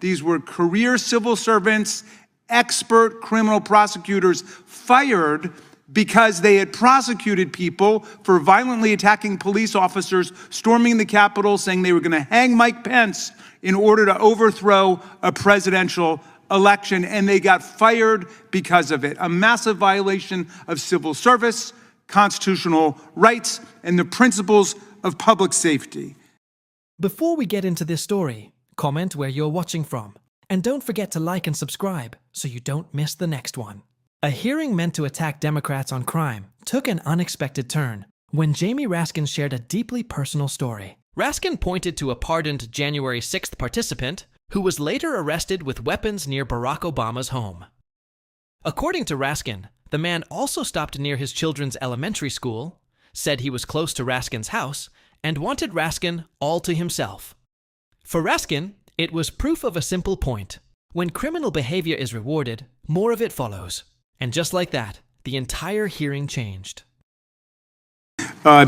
These were career civil servants, expert criminal prosecutors fired because they had prosecuted people for violently attacking police officers, storming the Capitol, saying they were going to hang Mike Pence in order to overthrow a presidential election, and they got fired because of it. A massive violation of civil service, constitutional rights, and the principles of public safety. Before we get into this story, comment where you're watching from, and don't forget to like and subscribe so you don't miss the next one. A hearing meant to attack Democrats on crime took an unexpected turn when Jamie Raskin shared a deeply personal story. Raskin pointed to a pardoned January 6th participant who was later arrested with weapons near Barack Obama's home. According to Raskin, the man also stopped near his children's elementary school, said he was close to Raskin's house, and wanted Raskin all to himself. For Raskin, it was proof of a simple point. When criminal behavior is rewarded, more of it follows. And just like that, the entire hearing changed.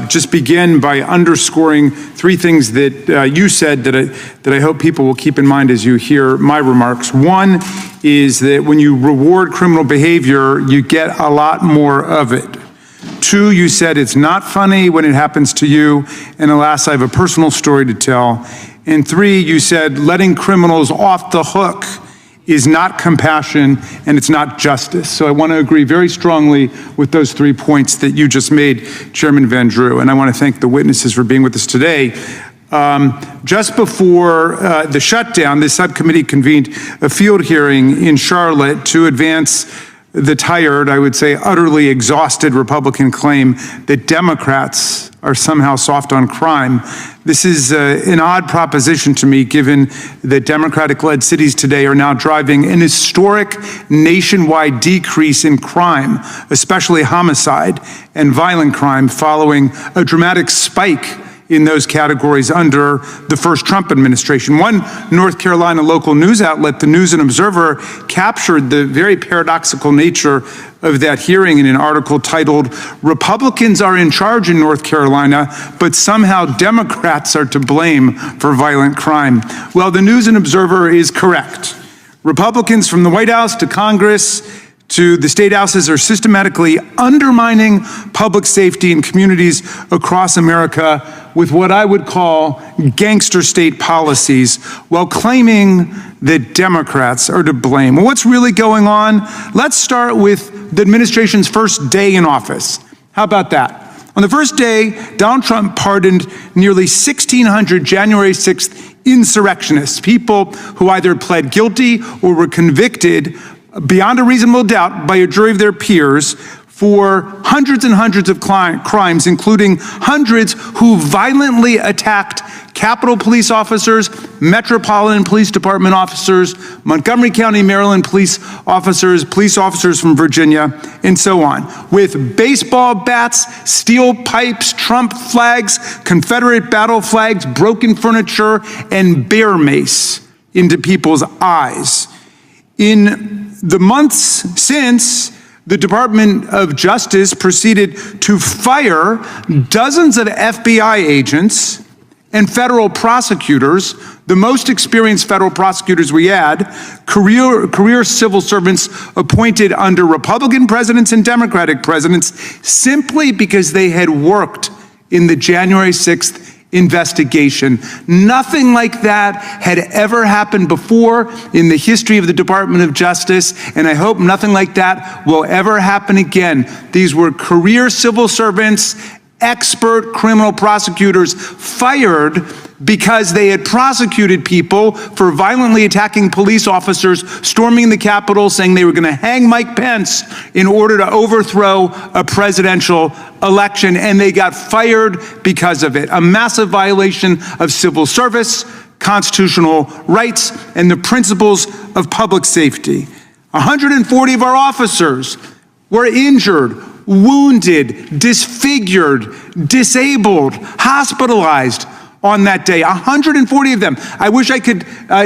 Just begin by underscoring three things that you said that I hope people will keep in mind as you hear my remarks. One is that when you reward criminal behavior, you get a lot more of it. Two, you said it's not funny when it happens to you. And alas, I have a personal story to tell. And three, you said letting criminals off the hook is not compassion and it's not justice. So I want to agree very strongly with those 3 points that you just made, Chairman Van Drew. And I want to thank the witnesses for being with us today. Just before the shutdown, the subcommittee convened a field hearing in Charlotte to advance the tired, I would say utterly exhausted Republican claim that Democrats are somehow soft on crime. This is an odd proposition to me, given that Democratic-led cities today are now driving an historic nationwide decrease in crime, especially homicide and violent crime, following a dramatic spike in those categories under the first Trump administration. One North Carolina local news outlet, the News and Observer, captured the very paradoxical nature of that hearing in an article titled, "Republicans are in charge in North Carolina, but somehow Democrats are to blame for violent crime." Well, the News and Observer is correct. Republicans from the White House to Congress to the state houses are systematically undermining public safety in communities across America with what I would call gangster state policies, while claiming that Democrats are to blame. Well, what's really going on? Let's start with the administration's first day in office. How about that? On the first day, Donald Trump pardoned nearly 1,600 January 6th insurrectionists, people who either pled guilty or were convicted beyond a reasonable doubt by a jury of their peers for hundreds and hundreds of crimes, including hundreds who violently attacked Capitol Police officers, Metropolitan Police Department officers, Montgomery County, Maryland police officers from Virginia, and so on, with baseball bats, steel pipes, Trump flags, Confederate battle flags, broken furniture, and bear mace into people's eyes. In the months since, the Department of Justice proceeded to fire dozens of FBI agents and federal prosecutors, the most experienced federal prosecutors we had, career civil servants appointed under Republican presidents and Democratic presidents, simply because they had worked in the January 6th investigation. Nothing like that had ever happened before in the history of the Department of Justice, and I hope nothing like that will ever happen again. These were career civil servants, expert criminal prosecutors fired because they had prosecuted people for violently attacking police officers, storming the Capitol, saying they were going to hang Mike Pence in order to overthrow a presidential election, and they got fired because of it. A massive violation of civil service, constitutional rights, and the principles of public safety. 140 of our officers were injured, wounded, disfigured, disabled, hospitalized on that day. 140 of them. I wish I could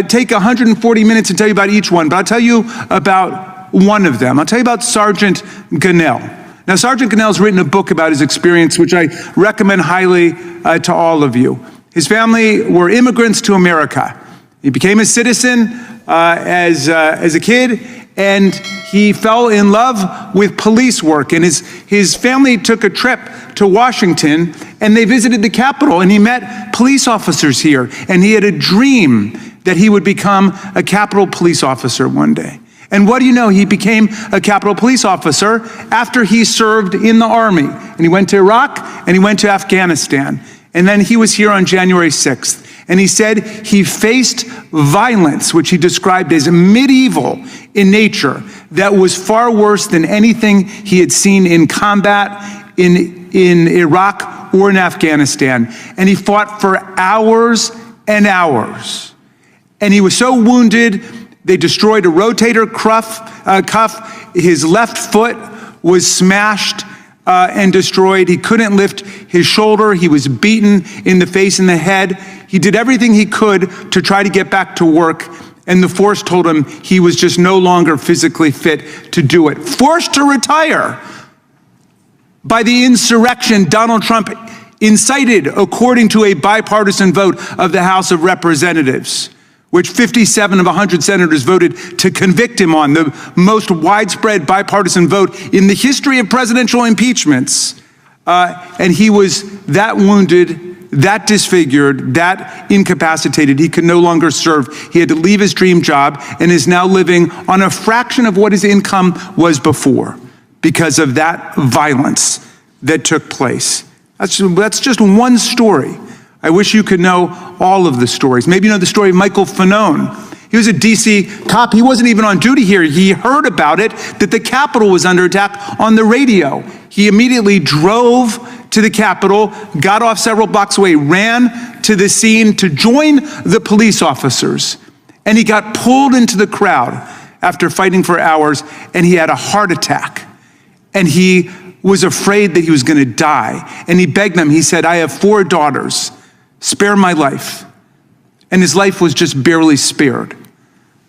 take 140 minutes and tell you about each one, but I'll tell you about one of them. I'll tell you about Sergeant Gunnell. Now, Sergeant Gunnell's written a book about his experience, which I recommend highly to all of you. His family were immigrants to America. He became a citizen as a kid, and he fell in love with police work. And his family took a trip to Washington, and they visited the Capitol, and he met police officers here. And he had a dream that he would become a Capitol police officer one day. And what do you know? He became a Capitol police officer after he served in the Army. And he went to Iraq, and he went to Afghanistan. And then he was here on January 6th. And he said he faced violence, which he described as medieval in nature, that was far worse than anything he had seen in combat in Iraq or in Afghanistan. And he fought for hours and hours. And he was so wounded, they destroyed a rotator cuff. His left foot was smashed and destroyed. He couldn't lift his shoulder. He was beaten in the face and the head. He did everything he could to try to get back to work, and the force told him he was just no longer physically fit to do it. Forced to retire by the insurrection Donald Trump incited, according to a bipartisan vote of the House of Representatives, which 57 of 100 senators voted to convict him on, the most widespread bipartisan vote in the history of presidential impeachments. And he was that wounded, that disfigured, that incapacitated. He could no longer serve. He had to leave his dream job and is now living on a fraction of what his income was before because of that violence that took place. That's just one story. I wish you could know all of the stories. Maybe you know the story of Michael Fanone. He was a DC cop. He wasn't even on duty here. He heard about it, that the Capitol was under attack on the radio. He immediately drove to the Capitol, got off several blocks away, ran to the scene to join the police officers. And he got pulled into the crowd after fighting for hours, and he had a heart attack. And he was afraid that he was going to die. And he begged them. He said, "I have 4 daughters. Spare my life." And his life was just barely spared.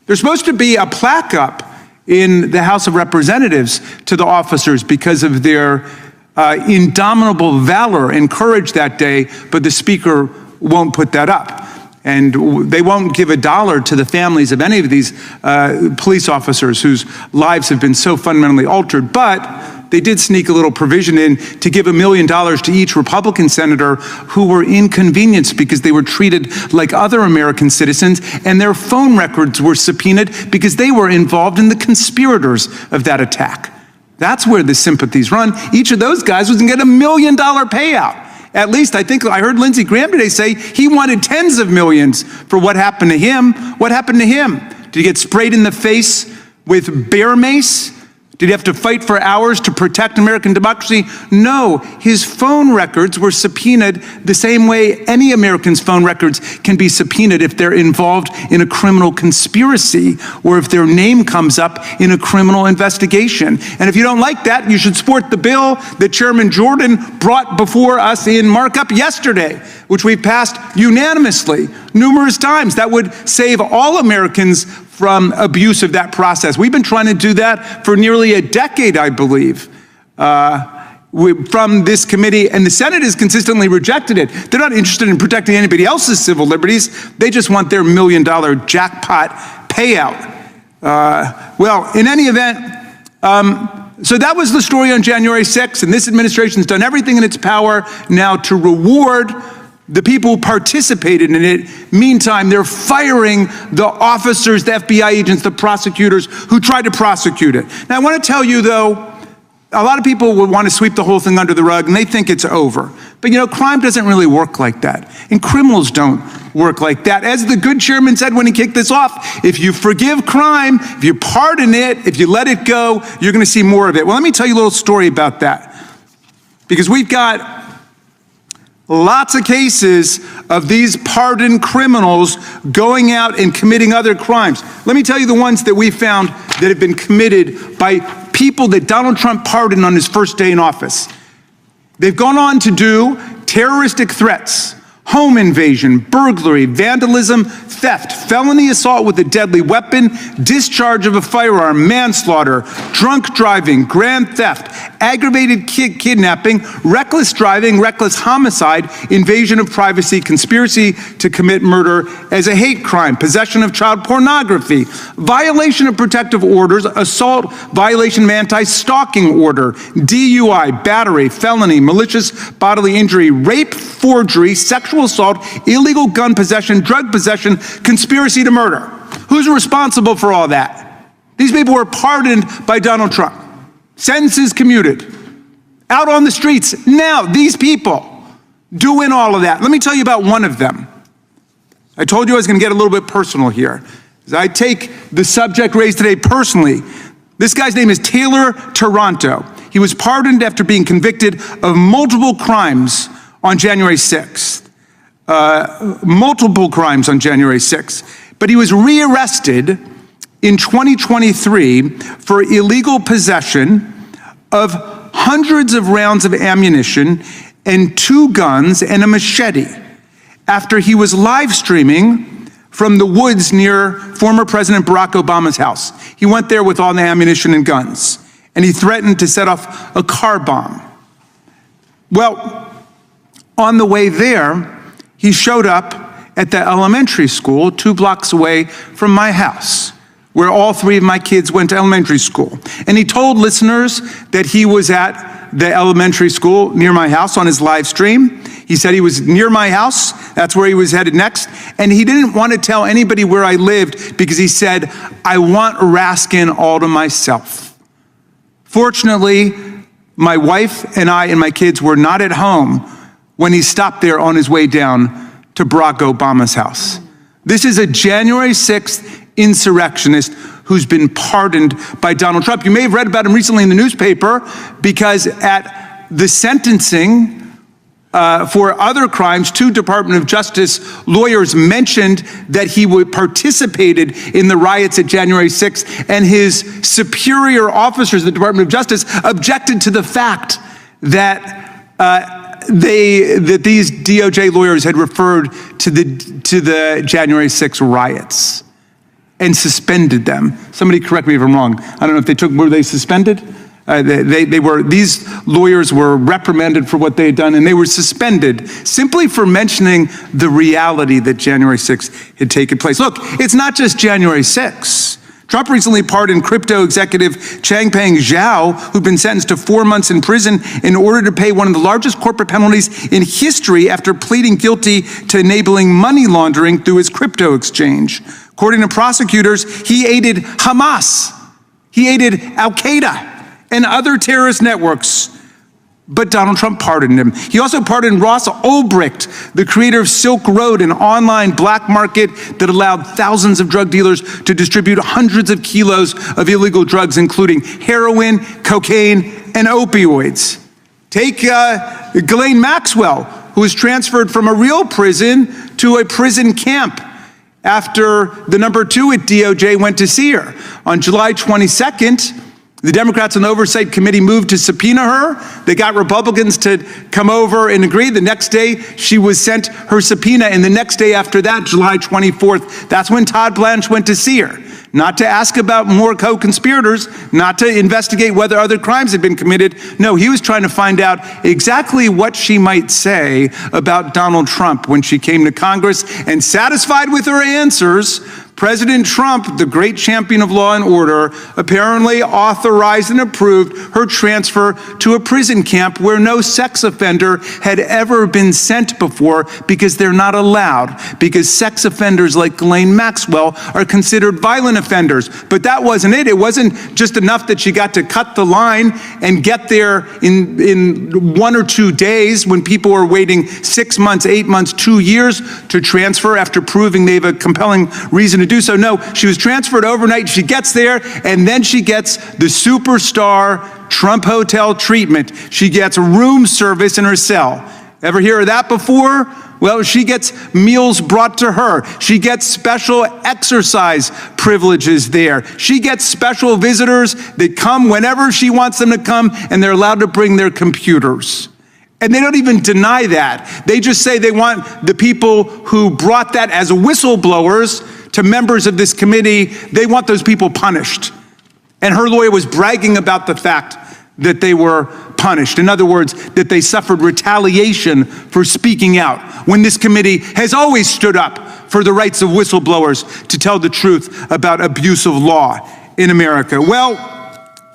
There's supposed to be a plaque up in the House of Representatives to the officers because of their indomitable valor and courage that day, but the Speaker won't put that up. And they won't give $1 to the families of any of these police officers whose lives have been so fundamentally altered. But they did sneak a little provision in to give $1 million to each Republican senator who were inconvenienced because they were treated like other American citizens, and their phone records were subpoenaed because they were involved in the conspirators of that attack. That's where the sympathies run. Each of those guys was going to get $1 million payout. At least, I think I heard Lindsey Graham today say he wanted tens of millions for what happened to him. What happened to him? Did he get sprayed in the face with bear mace? Did he have to fight for hours to protect American democracy? No, his phone records were subpoenaed the same way any American's phone records can be subpoenaed if they're involved in a criminal conspiracy or if their name comes up in a criminal investigation. And if you don't like that, you should support the bill that Chairman Jordan brought before us in markup yesterday, which we passed unanimously numerous times. That would save all Americans from abuse of that process. We've been trying to do that for nearly a decade, I believe, from this committee, and the Senate has consistently rejected it. They're not interested in protecting anybody else's civil liberties. They just want their $1 million jackpot payout. Well, in any event, so that was the story on January 6th, and this administration's done everything in its power now to reward the people who participated in it. Meantime, they're firing the officers, the FBI agents, the prosecutors who tried to prosecute it. Now, I want to tell you, though, a lot of people would want to sweep the whole thing under the rug, and they think it's over. But, you know, crime doesn't really work like that, and criminals don't work like that. As the good chairman said when he kicked this off, if you forgive crime, if you pardon it, if you let it go, you're going to see more of it. Well, let me tell you a little story about that, because we've got lots of cases of these pardoned criminals going out and committing other crimes. Let me tell you the ones that we found that have been committed by people that Donald Trump pardoned on his first day in office. They've gone on to do terroristic threats, home invasion, burglary, vandalism, theft, felony assault with a deadly weapon, discharge of a firearm, manslaughter, drunk driving, grand theft, aggravated kidnapping, reckless driving, reckless homicide, invasion of privacy, conspiracy to commit murder as a hate crime, possession of child pornography, violation of protective orders, assault, violation of anti-stalking order, DUI, battery, felony, malicious bodily injury, rape, forgery, sexual assault, illegal gun possession, drug possession, conspiracy to murder. Who's responsible for all that? These people were pardoned by Donald Trump. Sentences commuted. Out on the streets now, these people doing all of that. Let me tell you about one of them. I told you I was going to get a little bit personal here. I take the subject raised today personally. This guy's name is Taylor Taranto. He was pardoned after being convicted of multiple crimes on January 6th. Multiple crimes on January 6th. But he was rearrested in 2023 for illegal possession of hundreds of rounds of ammunition and 2 guns and a machete after he was live streaming from the woods near former President Barack Obama's house. He went there with all the ammunition and guns, and he threatened to set off a car bomb. Well, on the way there, he showed up at the elementary school 2 blocks away from my house, where all 3 of my kids went to elementary school. And he told listeners that he was at the elementary school near my house on his live stream. He said he was near my house. That's where he was headed next. And he didn't want to tell anybody where I lived because he said, I want Raskin all to myself. Fortunately, my wife and I and my kids were not at home when he stopped there on his way down to Barack Obama's house. This is a January 6th insurrectionist who's been pardoned by Donald Trump. You may have read about him recently in the newspaper because at the sentencing for other crimes, 2 Department of Justice lawyers mentioned that he participated in the riots at January 6th, and his superior officers, the Department of Justice, objected to the fact that these DOJ lawyers had referred to the January 6th riots and suspended them. Somebody correct me if I'm wrong. I don't know if were they suspended? These lawyers were reprimanded for what they had done, and they were suspended simply for mentioning the reality that January 6th had taken place. Look, it's not just January 6th. Trump recently pardoned crypto executive Changpeng Zhao, who'd been sentenced to 4 months in prison in order to pay one of the largest corporate penalties in history after pleading guilty to enabling money laundering through his crypto exchange. According to prosecutors, he aided Hamas, he aided Al-Qaeda and other terrorist networks. But Donald Trump pardoned him. He also pardoned Ross Ulbricht, the creator of Silk Road, an online black market that allowed thousands of drug dealers to distribute hundreds of kilos of illegal drugs, including heroin, cocaine, and opioids. Take Ghislaine Maxwell, who was transferred from a real prison to a prison camp after the number 2 at DOJ went to see her. On July 22nd, the Democrats on the Oversight Committee moved to subpoena her. They got Republicans to come over and agree. The next day, she was sent her subpoena. And the next day after that, July 24th, that's when Todd Blanche went to see her. Not to ask about more co-conspirators, not to investigate whether other crimes had been committed. No, he was trying to find out exactly what she might say about Donald Trump when she came to Congress. And satisfied with her answers, President Trump, the great champion of law and order, apparently authorized and approved her transfer to a prison camp where no sex offender had ever been sent before, because they're not allowed, because sex offenders like Ghislaine Maxwell are considered violent offenders. But that wasn't it. It wasn't just enough that she got to cut the line and get there in 1 or 2 days when people were waiting 6 months, 8 months, 2 years to transfer after proving they have a compelling reason to do so. No, she was transferred overnight. She gets there, and then she gets the superstar Trump Hotel treatment. She gets room service in her cell. Ever hear of that before? Well, she gets meals brought to her. She gets special exercise privileges there. She gets special visitors that come whenever she wants them to come, and they're allowed to bring their computers. And they don't even deny that. They just say they want the people who brought that as whistleblowers to members of this committee, they want those people punished. And her lawyer was bragging about the fact that they were punished. In other words, that they suffered retaliation for speaking out, when this committee has always stood up for the rights of whistleblowers to tell the truth about abuse of law in America. Well,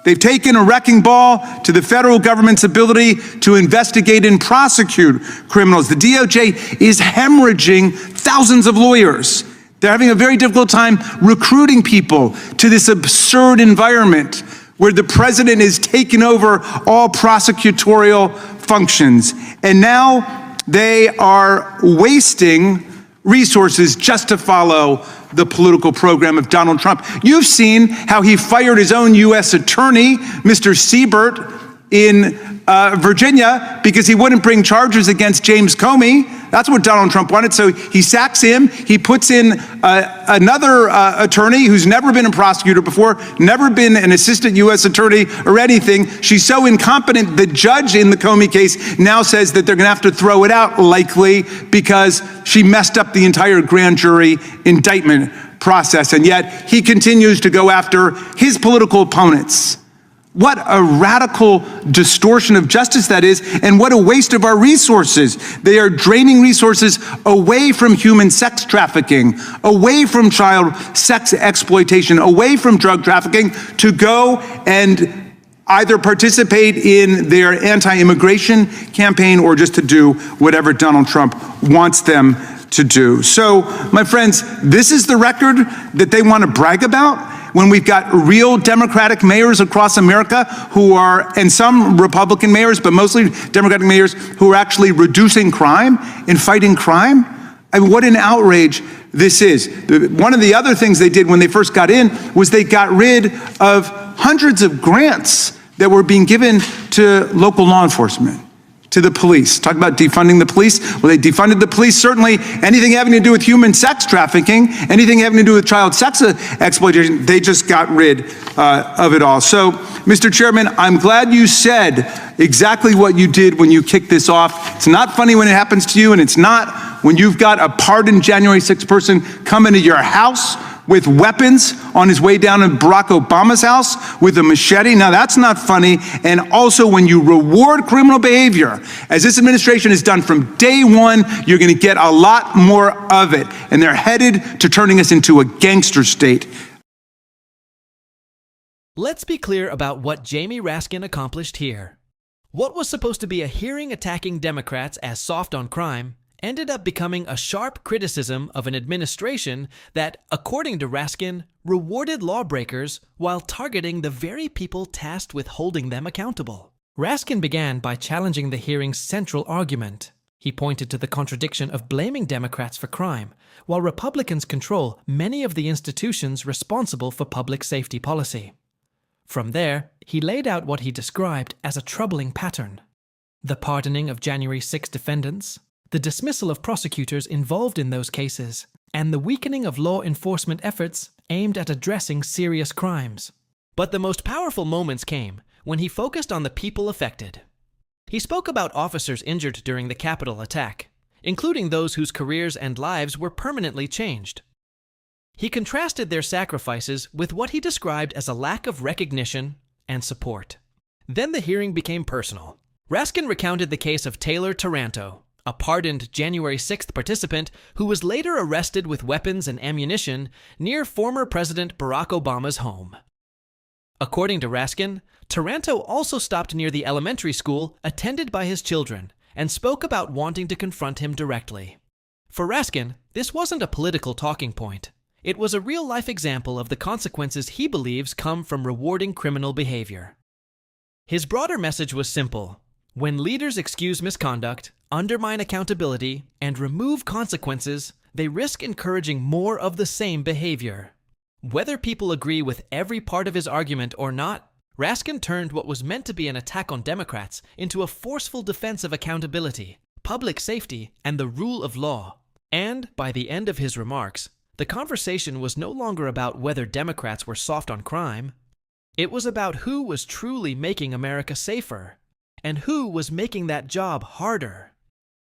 they've taken a wrecking ball to the federal government's ability to investigate and prosecute criminals. The DOJ is hemorrhaging thousands of lawyers. They're having a very difficult time recruiting people to this absurd environment where the president is taking over all prosecutorial functions. And now they are wasting resources just to follow the political program of Donald Trump. You've seen how he fired his own U.S. attorney, Mr. Siebert, in Virginia because he wouldn't bring charges against James Comey. That's what Donald Trump wanted. So he sacks him. He puts in another attorney who's never been a prosecutor before, never been an assistant U.S. attorney or anything. She's so incompetent, the judge in the Comey case now says that they're going to have to throw it out, likely because she messed up the entire grand jury indictment process. And yet he continues to go after his political opponents. What a radical distortion of justice that is, and what a waste of our resources. They are draining resources away from human sex trafficking, away from child sex exploitation, away from drug trafficking, to go and either participate in their anti-immigration campaign or just to do whatever Donald Trump wants them to do. So, my friends, this is the record that they want to brag about, when we've got real Democratic mayors across America who are, and some Republican mayors, but mostly Democratic mayors, who are actually reducing crime and fighting crime. I mean, what an outrage this is. One of the other things they did when they first got in was they got rid of hundreds of grants that were being given to local law enforcement, to the police. Talk about defunding the police. Well, they defunded the police. Certainly anything having to do with human sex trafficking, anything having to do with child sex exploitation, they just got rid of it all. So, Mr. Chairman, I'm glad you said exactly what you did when you kicked this off. It's not funny when it happens to you, and it's not when you've got a pardoned January 6th person come into your house with weapons on his way down in Barack Obama's house with a machete. Now that's not funny. And also when you reward criminal behavior, as this administration has done from day one, you're gonna get a lot more of it. And they're headed to turning us into a gangster state. Let's be clear about what Jamie Raskin accomplished here. What was supposed to be a hearing attacking Democrats as soft on crime ended up becoming a sharp criticism of an administration that, according to Raskin, rewarded lawbreakers while targeting the very people tasked with holding them accountable. Raskin began by challenging the hearing's central argument. He pointed to the contradiction of blaming Democrats for crime, while Republicans control many of the institutions responsible for public safety policy. From there, he laid out what he described as a troubling pattern: the pardoning of January 6 defendants, the dismissal of prosecutors involved in those cases, and the weakening of law enforcement efforts aimed at addressing serious crimes. But the most powerful moments came when he focused on the people affected. He spoke about officers injured during the Capitol attack, including those whose careers and lives were permanently changed. He contrasted their sacrifices with what he described as a lack of recognition and support. Then the hearing became personal. Raskin recounted the case of Taylor Taranto, a pardoned January 6th participant who was later arrested with weapons and ammunition near former President Barack Obama's home. According to Raskin, Taranto also stopped near the elementary school attended by his children and spoke about wanting to confront him directly. For Raskin, this wasn't a political talking point. It was a real-life example of the consequences he believes come from rewarding criminal behavior. His broader message was simple: when leaders excuse misconduct, undermine accountability, and remove consequences, they risk encouraging more of the same behavior. Whether people agree with every part of his argument or not, Raskin turned what was meant to be an attack on Democrats into a forceful defense of accountability, public safety, and the rule of law. And, by the end of his remarks, the conversation was no longer about whether Democrats were soft on crime. It was about who was truly making America safer. and who was making that job harder?